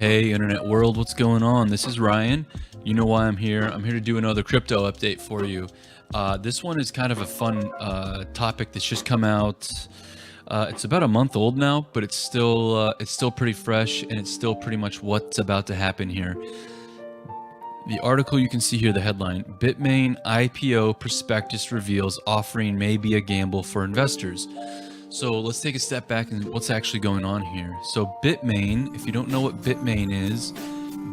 Hey, internet world, what's going on? This is Ryan. You know why I'm here. I'm here to do another crypto update for you. This one is kind of a fun topic that's just come out. It's about a month old now, but it's still pretty fresh, and it's still pretty much what's about to happen here. The article, you can see here the headline: Bitmain IPO prospectus reveals offering may be a gamble for investors. So let's take a step back and what's actually going on here. So Bitmain, if you don't know what Bitmain is,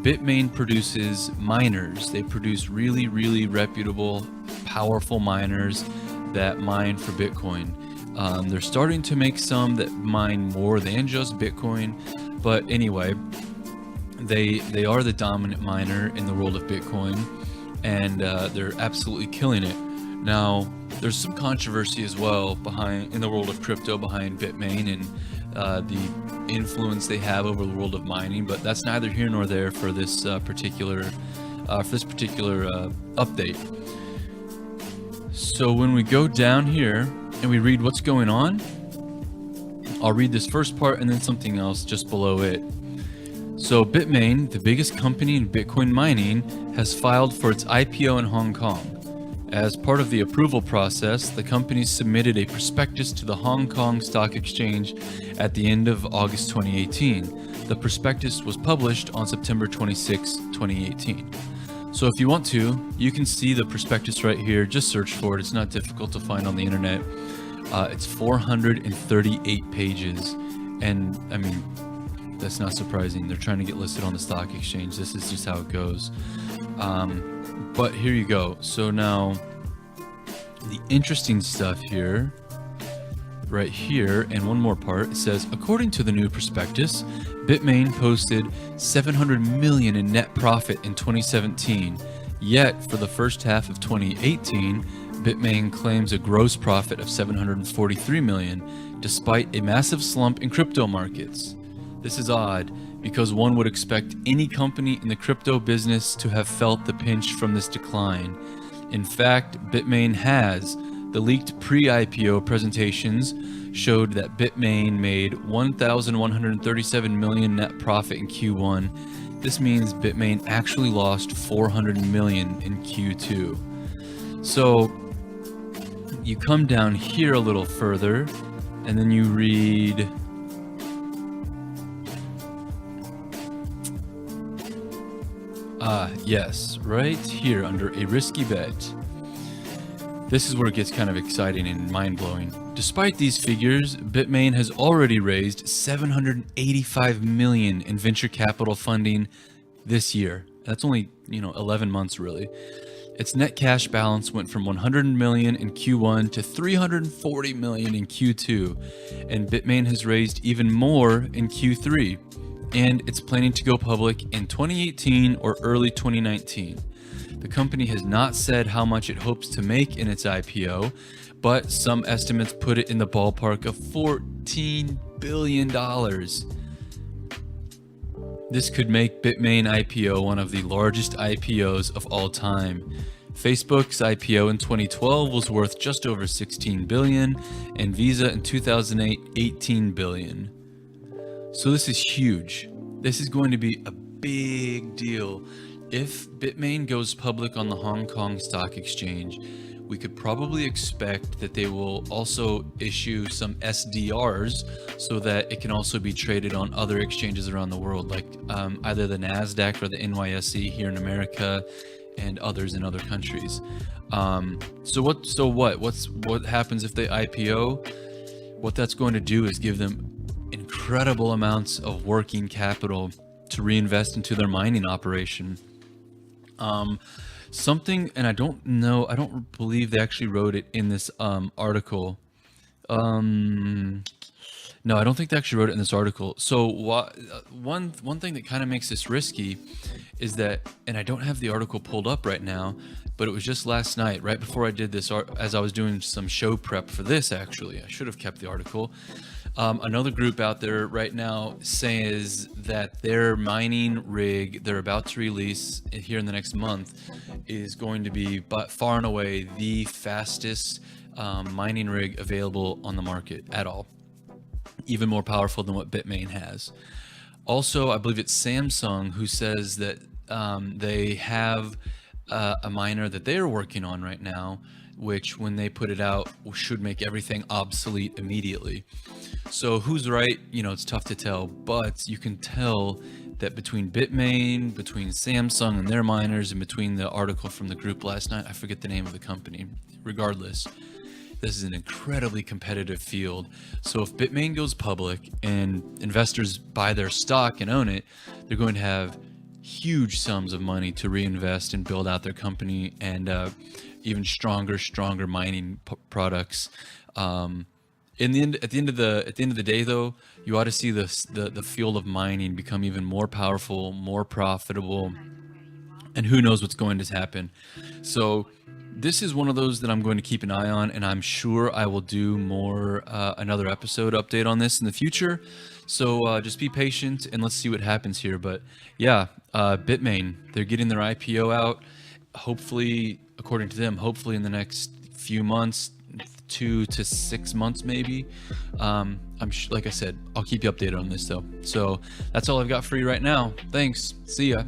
Bitmain produces miners. They produce really, really reputable, powerful miners that mine for Bitcoin. They're starting to make some that mine more than just Bitcoin, but anyway, they are the dominant miner in the world of Bitcoin, and they're absolutely killing it. Now, there's some controversy as well in the world of crypto behind Bitmain and the influence they have over the world of mining, but that's neither here nor there for this particular update. So when we go down here and we read what's going on, I'll read this first part and then something else just below it. So Bitmain, the biggest company in Bitcoin mining, has filed for its IPO in Hong Kong. As part of the approval process, the company submitted a prospectus to the Hong Kong Stock Exchange at the end of August 2018. The prospectus was published on September 26, 2018. So if you want to, you can see the prospectus right here. Just search for it. It's not difficult to find on the internet. It's 438 pages. And I mean, that's not surprising. They're trying to get listed on the stock exchange. This is just how it goes. But here you go. So now the interesting stuff here, right here, and one more part, it says, according to the new prospectus, Bitmain posted 700 million in net profit in 2017. Yet for the first half of 2018, Bitmain claims a gross profit of 743 million, despite a massive slump in crypto markets. This is odd, because one would expect any company in the crypto business to have felt the pinch from this decline. In fact, Bitmain has. The leaked pre-IPO presentations showed that Bitmain made 1,137 million net profit in Q1. This means Bitmain actually lost 400 million in Q2. So you come down here a little further, and then you read... yes, right here under a risky bet. This is where it gets kind of exciting and mind-blowing. Despite these figures, Bitmain has already raised 785 million in venture capital funding this year. That's only, 11 months really. Its net cash balance went from 100 million in Q1 to 340 million in Q2, and Bitmain has raised even more in Q3. And it's planning to go public in 2018 or early 2019. The company has not said how much it hopes to make in its IPO, but some estimates put it in the ballpark of $14 billion. This could make Bitmain IPO one of the largest IPOs of all time. Facebook's IPO in 2012 was worth just over $16 billion, and Visa in 2008, $18 billion. So this is huge. This is going to be a big deal. If Bitmain goes public on the Hong Kong Stock Exchange, we could probably expect that they will also issue some SDRs so that it can also be traded on other exchanges around the world, like either the NASDAQ or the NYSE here in America and others in other countries. What happens if they IPO? What that's going to do is give them incredible amounts of working capital to reinvest into their mining operation. And I don't believe they actually wrote it in this article. No, I don't think they actually wrote it in this article. So one thing that kind of makes this risky is that, and I don't have the article pulled up right now, but it was just last night, right before I did this, as I was doing some show prep for this, actually. I should have kept the article. Another group out there right now says that their mining rig they're about to release here in the next month is going to be far and away the fastest mining rig available on the market at all. Even more powerful than what Bitmain has. Also, I believe it's Samsung who says that they have a miner that they're working on right now, which when they put it out should make everything obsolete immediately. So who's right? You know, it's tough to tell, but you can tell that between Bitmain, between Samsung and their miners, and between the article from the group last night, I forget the name of the company, regardless, this is an incredibly competitive field. So if Bitmain goes public and investors buy their stock and own it, they're going to have huge sums of money to reinvest and build out their company, and even stronger mining products. At the end of the day, though, you ought to see the field of mining become even more powerful, more profitable, and who knows what's going to happen. So this is one of those that I'm going to keep an eye on, and I'm sure I will do more another episode update on this in the future. So just be patient and let's see what happens here. But yeah, Bitmain, they're getting their IPO out. Hopefully, according to them, hopefully in the next few months, 2 to 6 months maybe. Like I said, I'll keep you updated on this though. So that's all I've got for you right now. Thanks. See ya.